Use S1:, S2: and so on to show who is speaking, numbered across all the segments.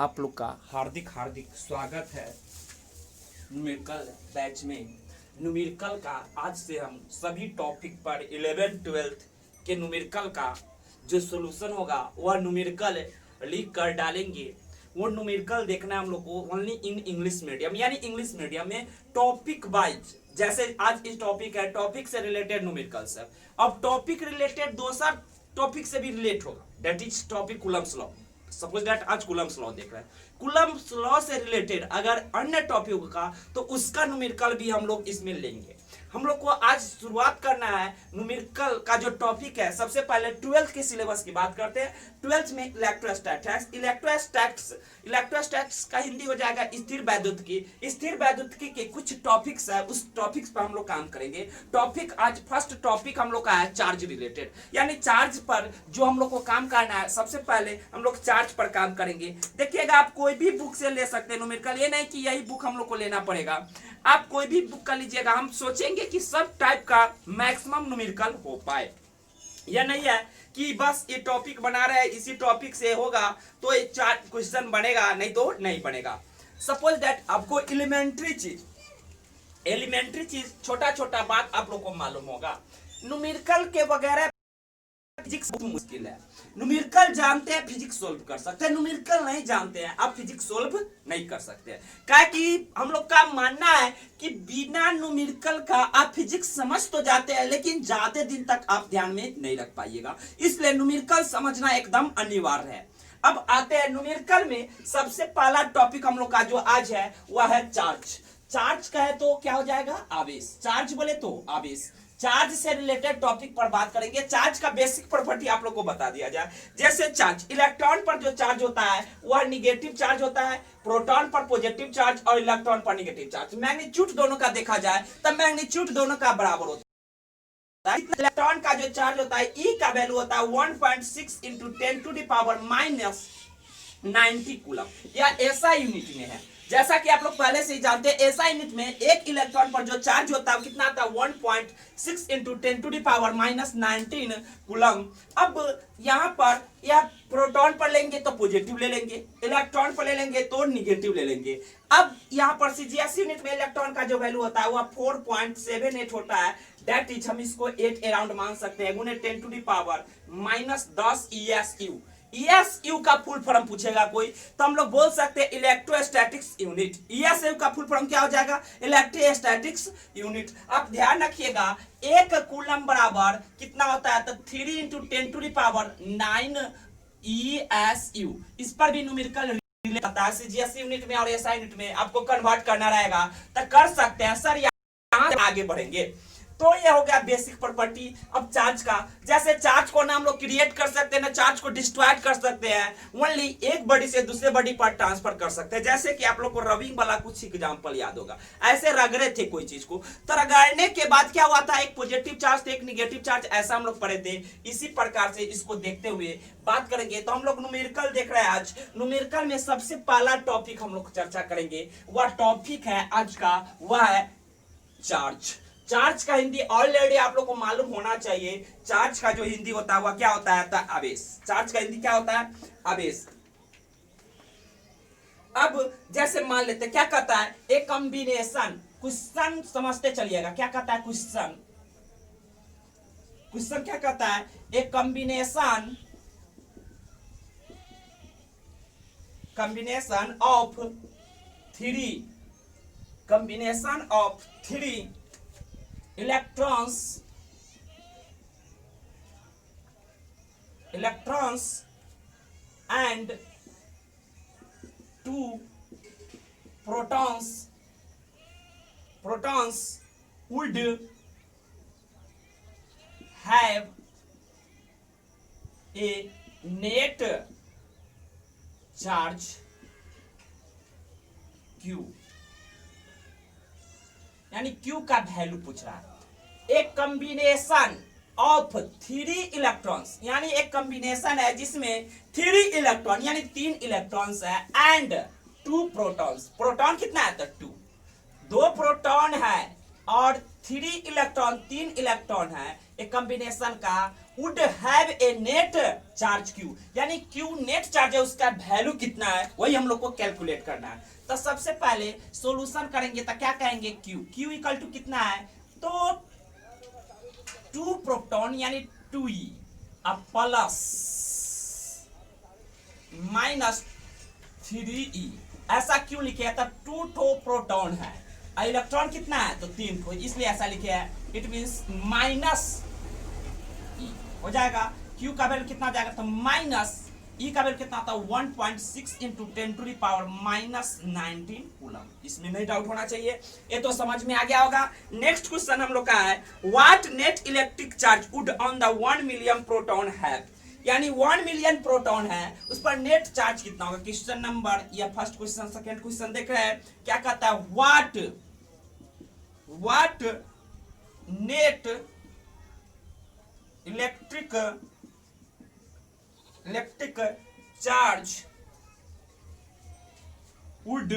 S1: आप लोग का हार्दिक हार्दिक स्वागत है न्यूमेरिकल बैच में। न्यूमेरिकल का आज से हम सभी टॉपिक पर 11 12 के न्यूमेरिकल का जो सॉल्यूशन होगा वह न्यूमेरिकल लिख कर डालेंगे। वो न्यूमेरिकल देखना है हम लोग को ओनली इन इंग्लिश मीडियम, यानी इंग्लिश मीडियम में टॉपिक वाइज। जैसे आज इस टॉपिक है, टॉपिक से रिलेटेड न्यूमेरिकल है। अब टॉपिक रिलेटेड दूसरा टॉपिक से भी रिलेट होगा, that is topic Coulomb's law. Suppose that आज कूलम्स लॉ देख रहे हैं, कूलम्स लॉ से रिलेटेड अगर अन्य टॉपिक का तो उसका न्यूमेरिकल भी हम लोग इसमें लेंगे। हम लोग को आज शुरुआत करना है न्यूमेरिकल का जो टॉपिक है। सबसे पहले 12th के सिलेबस की बात करते हैं। 12th में इलेक्ट्रोस्टैटिक्स, इलेक्ट्रोस्टैटिक्स का हिंदी हो जाएगा स्थिर वैद्युतिकी। स्थिर वैद्युतिकी के कुछ टॉपिक्स है, उस टॉपिक्स पर हम लोग काम करेंगे। टॉपिक आज फर्स्ट टॉपिक हम लोग का है चार्ज रिलेटेड, यानी चार्ज पर जो हम लोग को काम करना है। सबसे पहले हम लोग चार्ज पर काम करेंगे। देखिएगा, आप कोई भी बुक से ले सकते हैं न्यूमेरिकल, ये नहीं कि यही बुक हम लोग को लेना पड़ेगा। आप कोई भी बुक का लीजिएगा, हम सोचेंगे कि सब टाइप का मैक्सिमम न्यूमेरिकल हो पाए। यह नहीं है कि बस ये टॉपिक बना रहे हैं, इसी टॉपिक से होगा तो ये 4 क्वेश्चन बनेगा, नहीं तो नहीं बनेगा। सपोज दैट आपको एलिमेंट्री चीज छोटा छोटा बात आप लोग को मालूम होगा। न्यूमेरिकल के वगैरह फिजिक्स बहुत मुश्किल है। न्यूमेरिकल जानते हैं फिजिक्स सोल्व कर सकते हैं, न्यूमेरिकल नहीं जानते हैं आप फिजिक्स सोल्व नहीं कर सकते। क्या कि हम लोग का मानना है कि बिना न्यूमेरिकल का आप फिजिक्स समझ तो जाते हैं, लेकिन ज्यादा दिन तक आप ध्यान में नहीं रख पाइएगा। इसलिए न्यूमेरिकल समझना एकदम अनिवार्य है। अब आते हैं न्यूमेरिकल में सबसे पहला टॉपिक हम लोग का जो आज है वह है चार्ज। चार्ज कहे तो क्या हो जाएगा? आवेश। चार्ज बोले तो आवेश। चार्ज से रिलेटेड टॉपिक पर बात करेंगे। चार्ज का बेसिक प्रॉपर्टी आप लोग को बता दिया जाए। जैसे चार्ज, इलेक्ट्रॉन पर जो चार्ज होता है वह निगेटिव चार्ज होता है, प्रोटॉन पर पॉजिटिव चार्ज और इलेक्ट्रॉन पर निगेटिव चार्ज। मैग्नीट्यूड दोनों का देखा जाए तब मैग्नीट्यूड दोनों का बराबर होता है। इलेक्ट्रॉन का जो चार्ज होता है ई का वैल्यू होता है 1.6 into 10 to the power minus 90 coulomb, या ऐसा यूनिट में है। जैसा कि आप लोग पहले से ही जानते हैं, ऐसा यूनिट में एक इलेक्ट्रॉन पर जो चार्ज होता है कितना आता है 1.6 into 10 to the power minus 19 coulomb. अब यहाँ पर या प्रोटॉन पर लेंगे तो पॉजिटिव ले लेंगे, इलेक्ट्रॉन पर ले लेंगे तो निगेटिव ले लेंगे। अब यहाँ पर सीजीएस यूनिट में इलेक्ट्रॉन का जो वैल्यू होता है वह 4.78 होता है। दैट इज हम इसको 8 अराउंड मान सकते हैं, गुने 10 to the power minus 10 ESU। ESU का फुल फॉर्म पूछेगा कोई तो हम लोग बोल सकते हैं इलेक्ट्रोस्टैटिक्स यूनिट। ESU का फुल फॉर्म क्या हो जाएगा? Electrostatics unit. आप ध्यान रखिएगा, एक कूलम बराबर कितना होता है तो 3 into 10 to the power 9 ESU। इस पर भी न्यूमेरिकल सीजीएस यूनिट में और एसआई यूनिट में आपको कन्वर्ट करना रहेगा तो कर सकते हैं सर, यहाँ आगे बढ़ेंगे। तो ये हो गया बेसिक प्रॉपर्टी। अब चार्ज का, जैसे चार्ज को ना हम लोग क्रिएट कर सकते हैं ना चार्ज को डिस्ट्रॉय कर सकते हैं। ओनली एक बॉडी से दूसरे बॉडी पर ट्रांसफर कर सकते हैं। जैसे कि आप लोग को रबिंग वाला कुछ एग्जांपल याद होगा, ऐसे रगड़े थे कोई चीज को, तो रगड़ने के बाद क्या हुआ था, एक पॉजिटिव चार्ज एक निगेटिव चार्ज, ऐसा हम लोग पढ़े थे। इसी प्रकार से इसको देखते हुए बात करेंगे। तो हम लोग न्यूमेरिकल देख रहे हैं। आज न्यूमेरिकल में सबसे पहला टॉपिक हम लोग चर्चा करेंगे, वह टॉपिक है आज का, वह है चार्ज। चार्ज का हिंदी ऑलरेडी आप लोग को मालूम होना चाहिए। चार्ज का जो हिंदी होता है वह क्या होता है? आवेश। चार्ज का हिंदी क्या होता है? आवेश। अब जैसे मान लेते क्या कहता है, एक कॉम्बिनेशन, क्वेश्चन समझते चलिएगा क्या कहता है क्वेश्चन। क्वेश्चन क्या कहता है? एक combination of three electrons and 2 protons would have a net charge Q, यानी Q का वैल्यू पूछ रहा है। एक कॉम्बिनेशन ऑफ 3 इलेक्ट्रॉन्स, यानी एक कॉम्बिनेशन है जिसमें 3 इलेक्ट्रॉन यानी 3 इलेक्ट्रॉन्स है एंड 2 प्रोटॉन्स। प्रोटॉन कितना है? तो 2 प्रोटॉन है और 3 इलेक्ट्रॉन है एक कॉम्बिनेशन का would have a net charge Q, यानी क्यू नेट चार्ज है उसका वैल्यू कितना है वही हम लोग को कैलकुलेट करना है। तो सबसे पहले सॉल्यूशन करेंगे तो क्या कहेंगे क्यू इक्वल टू कितना है, तो 2 प्रोटॉन यानी 2e प्लस माइनस 3e, ऐसा क्यों लिखे है, तब 2 ठो प्रोटॉन है, इलेक्ट्रॉन कितना है तो 3 ठो, इसलिए ऐसा लिखे है। इट मींस माइनस e हो जाएगा, q का वैल्यू कितना हो जाएगा तो माइनस e का वैल्यू कितना होता है 1.6 इंटू 10⁻⁻19 कूलम। इसमें नहीं डाउट होना चाहिए, ये तो समझ में आ गया होगा। नेक्स्ट क्वेश्चन हम लोग का है what net electric charge would on the 1 million proton have, यानी 1 मिलियन प्रोटॉन है उस पर नेट चार्ज कितना होगा। क्वेश्चन नंबर या फर्स्ट क्वेश्चन सेकंड क्वेश्चन देख रहे हैं, क्या कहता है what net electric charge would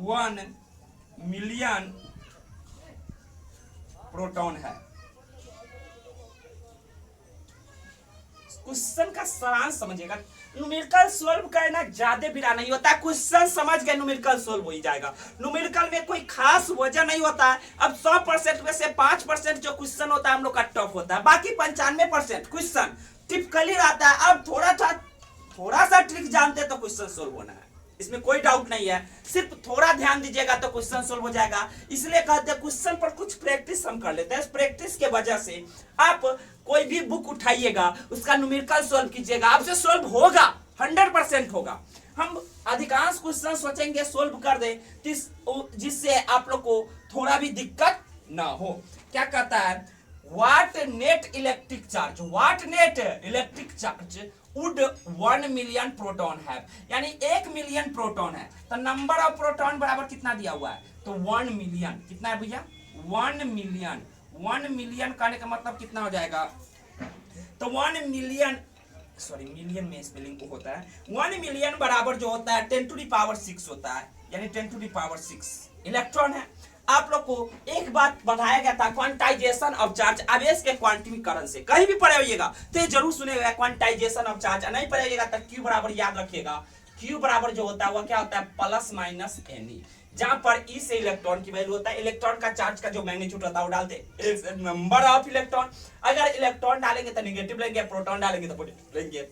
S1: 1 million proton है। क्वेश्चन का सारांश समझिएगा, न्यूमेरिकल सोल्व करना ज्यादा बिरा नहीं होता है, क्वेश्चन समझ गए न्यूमेरिकल सोल्व हो ही जाएगा। न्यूमेरिकल में कोई खास वजह नहीं होता है। अब 100% में से 5% जो क्वेश्चन होता है हम लोग का टफ होता है, बाकी 95% क्वेश्चन टिपिकली रहता है। अब थोड़ा सा ट्रिक जानते तो क्वेश्चन सोल्व होना है, इसमें कोई डाउट नहीं है। सिर्फ थोड़ा ध्यान दीजिएगा तो क्वेश्चन सोल्व हो जाएगा। इसलिए कहते हैं क्वेश्चन पर कुछ प्रैक्टिस हम कर लेते हैं, इस प्रैक्टिस के वजह से आप कोई भी बुक उठाइएगा उसका न्यूमेरिकल सोल्व कीजिएगा, आपसे सोल्व होगा, 100% होगा। हम अधिकांश क्वेश्चन सोचेंगे सोल्व कर दे जिससे आप लोग को थोड़ा भी दिक्कत ना हो। क्या कहता है what net electric charge would 1 million proton है, यानी 1 मिलियन प्रोटॉन है तो नंबर ऑफ प्रोटॉन बराबर कितना दिया हुआ है तो 1 मिलियन। कितना है भैया 1 मिलियन करने का मतलब कितना हो जाएगा तो 1 मिलियन, सॉरी मिलियन में स्पेलिंग को होता है, 1 मिलियन बराबर जो होता है 10⁻6 होता है, यानी 10⁻6 इलेक्ट्रॉन है। आप लोग को एक बात बताया गया था क्वांटाइजेशन ऑफ चार्ज आवेश के क्वांटिमीकरण से, कहीं भी पढ़े होइएगा तो ये जरूर सुनेगा क्वांटाइजेशन ऑफ चार्ज, नहीं पढ़े होइएगा तो Q बराबर याद रखिएगा। Q बराबर जो होता है वो क्या होता है प्लस माइनस Ne, जहां पर E से इलेक्ट्रॉन की वैल्यू होता है, इलेक्ट्रॉन का चार्ज का जो मैग्नीट्यूड होता है वो डालते नंबर ऑफ इलेक्ट्रॉन, अगर इलेक्ट्रॉन डालेंगे तो नेगेटिव लेंगे, प्रोटॉन डालेंगे तो पॉजिटिव लेंगे।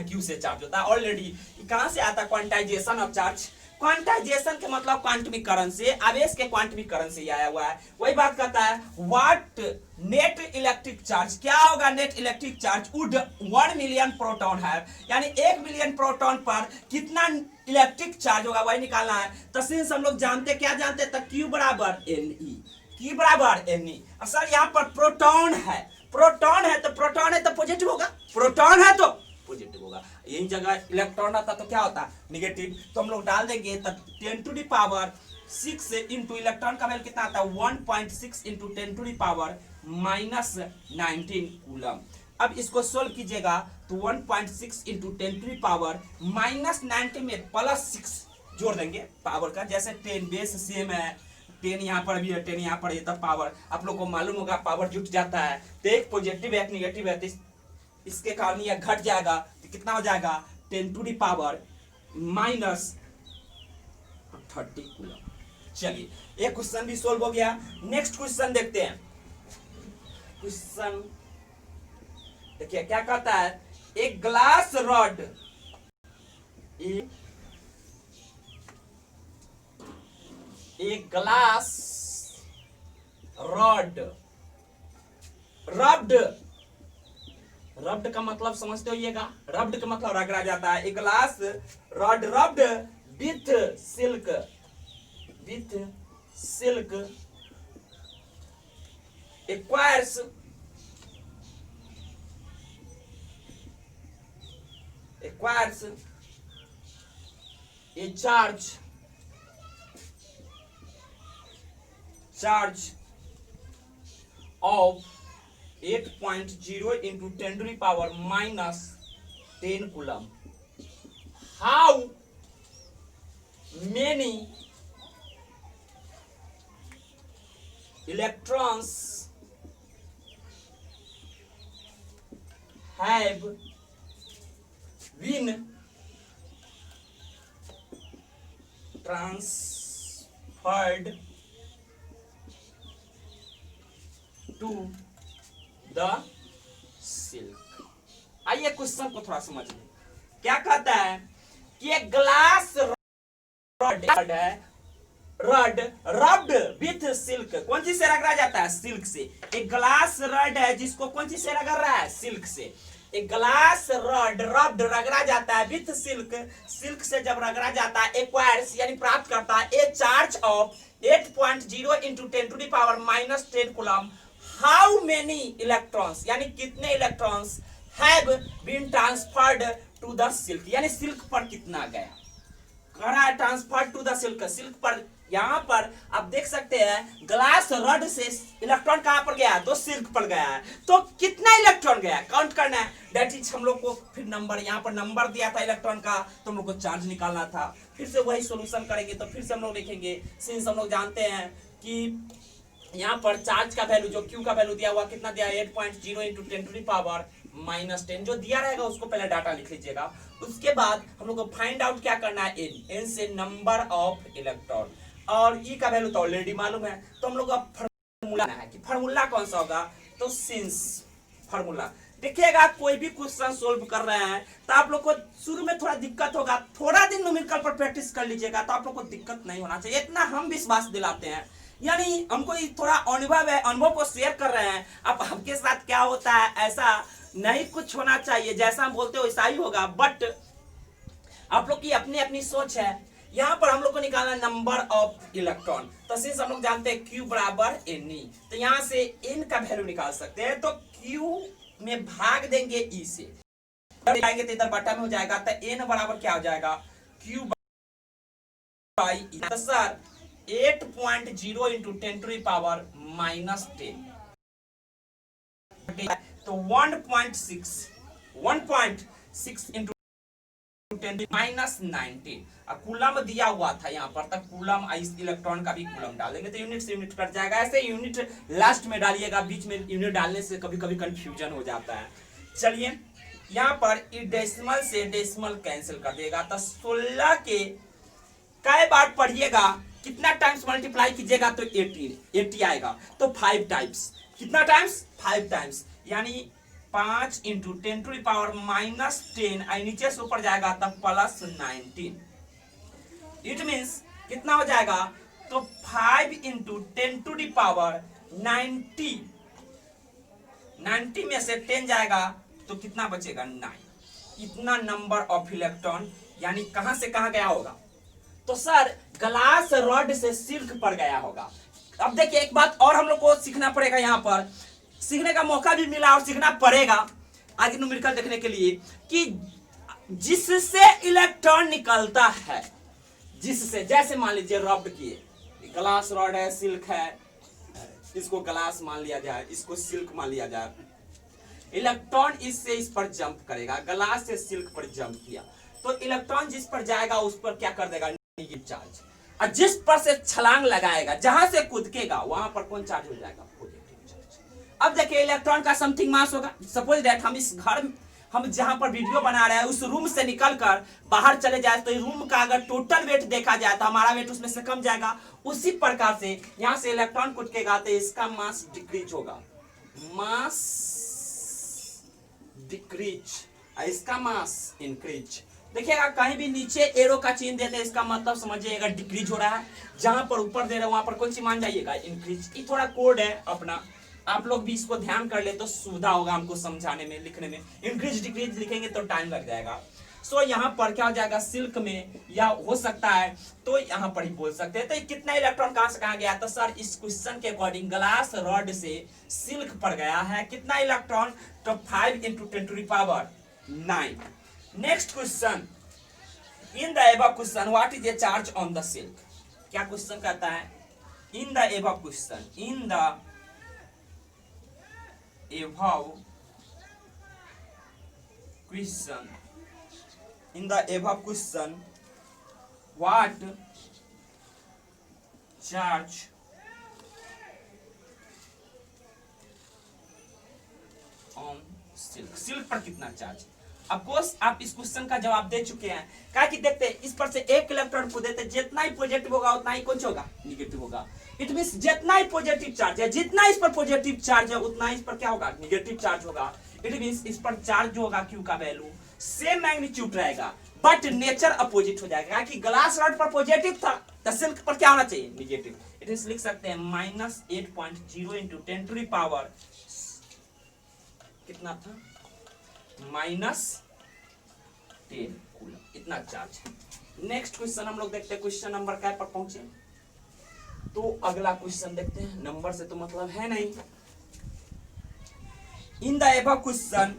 S1: Q से चार्ज होता है ऑलरेडी। कहां से आता है क्वांटाइजेशन ऑफ चार्ज, क्वांटाइजेशन के मतलब क्वांटमीकरण से, आवेश के क्वांटमीकरण से आया हुआ है। वही बात कहता है व्हाट नेट इलेक्ट्रिक चार्ज, क्या होगा net electric charge would 1 million proton है, यानी 1 मिलियन प्रोटॉन पर कितना इलेक्ट्रिक चार्ज होगा वही निकालना है। तो सिंस हम लोग जानते क्या जानते तो Q बराबर Ne। सर यहाँ पर प्रोटॉन है तो पॉजिटिव होगा, प्रोटॉन है तो पॉजिटिव होगा, यही जगह इलेक्ट्रॉन आता तो क्या होता नेगेटिव, तो हम लोग डाल देंगे तब 10⁻6 इंटू इलेक्ट्रॉन का वैल्यू कितना आता है 1.6 इंटू 10⁻⁻19 कूलम। अब इसको सोल्व कीजिएगा तो 1.6 इंटू 10⁻⁻19 में +6 जोड़ देंगे पावर का, जैसे 10 बेस सेम है, 10 यहाँ पर भी है 10 यहाँ पर, ये तब पावर आप लोग को मालूम होगा पावर जुट जाता है, तो एक पॉजिटिव एक निगेटिव है, इसके कारण यह घट जाएगा तो कितना हो जाएगा 10⁻⁻30 कूलम। चलिए एक क्वेश्चन भी सोल्व हो गया। नेक्स्ट क्वेश्चन देखते हैं। क्वेश्चन देखिए क्या कहता है एक ग्लास रॉड रब्ड का मतलब समझते होइएगा, रब्ड का मतलब रगड़ा जाता है। एक glass rod rubbed with silk acquires A charge of 8.0 into 10⁻⁻10 coulomb. How many electrons have been transferred to the silk। आइए क्वेश्चन को थोड़ा समझ लें। क्या कहता है कि एक ग्लास रॉड है, रड रब्ड विथ सिल्क, कौन चीज से रगड़ा जाता है? सिल्क से। एक ग्लास रड है जिसको कौन चीज से रगड़ रहा है? सिल्क से। एक ग्लास रड रब्ड रगड़ा जाता है विथ सिल्क, सिल्क से जब रगड़ा जाता है एक्वायर्स यानी प्राप्त करता है a charge of 8.0 into 10 to the power -10 coulomb. How many electrons यानी कितने electrons have been transferred to the silk, यानी सिल्क पर कितना गया, कह रहा है transfer to the silk, silk पर। यहां पर आप देख सकते हैं ग्लास रड से इलेक्ट्रॉन कहां पर गया? तो सिल्क पर गया है। तो कितना इलेक्ट्रॉन गया काउंट करना है। दैट इज हम लोग को फिर नंबर, यहां पर नंबर दिया था इलेक्ट्रॉन का, तो हम लोग को चार्ज निकालना था। फिर से वही सॉल्यूशन करेंगे, तो फिर से हम लोग लिखेंगे, सिंस हम लोग जानते हैं कि यहाँ पर चार्ज का वैल्यू, जो क्यू का वैल्यू दिया हुआ कितना दिया? 8.0 इंटू 10 टू द पावर -10, जो दिया रहेगा उसको पहले डाटा लिख लीजिएगा। उसके बाद हम लोग को फाइंड आउट क्या करना है? एन से नंबर ऑफ इलेक्ट्रॉन, और ई का वैल्यू तो ऑलरेडी मालूम है, तो हम लोग का फॉर्मूला है कि फॉर्मूला कौन सा होगा? तो सिंस फॉर्मूला। देखिएगा कोई भी क्वेश्चन सोल्व कर रहे हैं तो आप लोग को शुरू में थोड़ा दिक्कत होगा, थोड़ा दिन न्यूमेरिकल पर प्रैक्टिस कर लीजिएगा तो आप लोग को दिक्कत नहीं होना चाहिए, इतना हम विश्वास दिलाते हैं। यानी हमको थोड़ा अनुभव है, अनुभव को शेयर कर रहे हैं। अब हमके साथ क्या होता है ऐसा नहीं कुछ होना चाहिए, जैसा हम बोलते हो वैसा ही होगा, बट आप लोग की अपनी अपनी सोच है। यहाँ पर हम लोग को निकालना नंबर ऑफ इलेक्ट्रॉन, तो सिंस हम लोग जानते हैं Q बराबर NE, तो यहाँ से N का वैल्यू निकाल सकते हैं, तो Q में भाग देंगे E से, जाएंगे तो इधर बटा में हो जाएगा, तो N बराबर क्या हो जाएगा? Q by E। तो sir 8.0 into 10 to the power -10, तो 1.6 इंटू 10 -19। कूलम दिया हुआ था यहाँ पर, तक कूलम इस इलेक्ट्रॉन का भी कूलम डालेंगे तो यूनिट से यूनिट कट जाएगा। ऐसे यूनिट लास्ट में डालिएगा, बीच में यूनिट डालने से कभी कभी कंफ्यूजन हो जाता है। चलिए यहाँ पर डेसिमल से डेसिमल कैंसिल कर देगा, तो 16 के कई बार पढ़िएगा, कितना टाइम्स मल्टीप्लाई कीजिएगा तो 80 आएगा, तो 5 टाइम्स। कितना टाइम्स? 5 टाइम्स, यानी 5 इंटू 10 टू द पावर -10, नीचे से ऊपर जाएगा तब +19। इट मीन्स कितना हो जाएगा? तो 5 इंटू 10 टू द पावर 90, 90 में से 10 जाएगा तो कितना बचेगा? 9। इतना नंबर ऑफ इलेक्ट्रॉन, यानी कहां से कहां गया होगा? तो सर ग्लास रॉड से सिल्क पर गया होगा। अब देखिए एक बात और हम लोग को सीखना पड़ेगा, यहाँ पर सीखने का मौका भी मिला और सीखना पड़ेगा आगे न्यूमेरिकल देखने के लिए, कि जिससे इलेक्ट्रॉन निकलता है, जिससे, जैसे मान लीजिए रब्ड किए, ग्लास रॉड है, सिल्क है, इसको ग्लास मान लिया जाए, इसको सिल्क मान लिया जाए, इलेक्ट्रॉन इससे इस पर जंप करेगा, ग्लास से सिल्क पर जंप किया, तो इलेक्ट्रॉन जिस पर जाएगा उस पर क्या कर देगा? Negative charge. और जिस पर से छलांग लगाएगा, जहां से कूदकेगा, वहां पर कौन चार्ज हो जाएगा? Positive charge. अब देखिए इलेक्ट्रॉन का समथिंग मास होगा, सपोज दैट हम इस घर, हम जहां पर वीडियो बना रहे हैं उस रूम से निकलकर बाहर चले जाए, तो रूम का अगर टोटल वेट देखा जाए तो हमारा वेट उसमें से कम जाएगा। उसी प्रकार से यहां से इलेक्ट्रॉन कूदकेगा तो इसका मास डिक्रीज होगा, मास डिक्रीज, इसका मास इंक्रीज। देखिएगा कहीं भी नीचे एरो का चिन्ह देते हैं, इसका मतलब समझिएगा डिक्रीज हो रहा है, जहां पर ऊपर दे रहे हैं वहां पर कौन सी मान जाइएगा? इंक्रीज। ये थोड़ा कोड है अपना, आप लोग भी इसको ध्यान कर ले तो सुविधा होगा हमको समझाने में, लिखने में। इंक्रीज डिक्रीज लिखेंगे तो टाइम लग जाएगा। सो यहाँ पर क्या हो जाएगा? सिल्क में, या हो सकता है तो यहाँ पर ही बोल सकते हैं। तो कितना इलेक्ट्रॉन कहां से कहां गया? तो सर इस क्वेश्चन के अकॉर्डिंग ग्लास रॉड से सिल्क पर गया है कितना इलेक्ट्रॉन? तो 5 into 10 to the power 9। Next question, in the above question what is a charge on the silk? क्या क्वेश्चन कहता है? In the above question, in the above question, in the above question what charge on silk, silk पर कितना charge. Of course आप इस question का जवाब दे चुके हैं। क्या कि देखते हैं इस पर से एक इलेक्ट्रॉन को देते, जितना ही पॉजिटिव होगा उतना ही कौन होगा, निगेटिव होगा। इट मींस जितना ही पॉजिटिव चार्ज है, जितना इस पर पॉजिटिव चार्ज है उतना इस पर क्या होगा, निगेटिव चार्ज होगा। इट मींस इस पर चार्ज जो होगा Q का वैल्यू सेम मैग्नीट्यूड रहेगा, बट नेचर अपोजिट हो जाएगा। कि ग्लास रॉड पर पॉजिटिव था तो सिल्क पर क्या होना चाहिए, निगेटिव। इट मींस लिख सकते हैं -8.0 इंटू 10 टू द पावर कितना था, -10 कूलम, इतना चार्ज है। नेक्स्ट क्वेश्चन हम लोग देखते हैं, क्वेश्चन नंबर क्या पर पहुंचे। तो अगला क्वेश्चन देखते हैं, नंबर से तो मतलब है नहीं। In the above question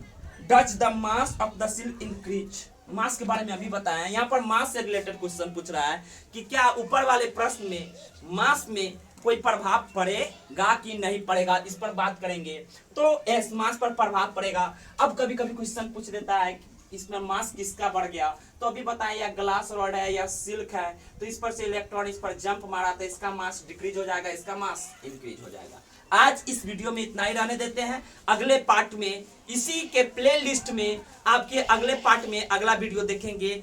S1: does the mass of the silk increase. Mass के बारे में अभी बताया, यहाँ पर मास से रिलेटेड क्वेश्चन पूछ रहा है कि क्या ऊपर वाले प्रश्न में मास में कोई प्रभाव पड़ेगा कि नहीं पड़ेगा, इस पर बात करेंगे। तो एस मास पर प्रभाव पड़ेगा। अब कभी कभी क्वेश्चन पूछ देता है इसमें मास किसका बढ़ गया, तो अभी बताएं या ग्लास रॉड है या सिल्क है, तो इस पर से इलेक्ट्रॉन इस पर जंप मारा तो इसका मास डिक्रीज हो जाएगा, इसका मास इंक्रीज हो जाएगा। आज इस वीडियो में इतना ही रहने देते हैं। अगले पार्ट में इसी के प्ले लिस्ट में आपके अगले पार्ट में अगला वीडियो देखेंगे।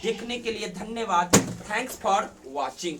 S1: देखने के लिए धन्यवाद। Thanks for watching.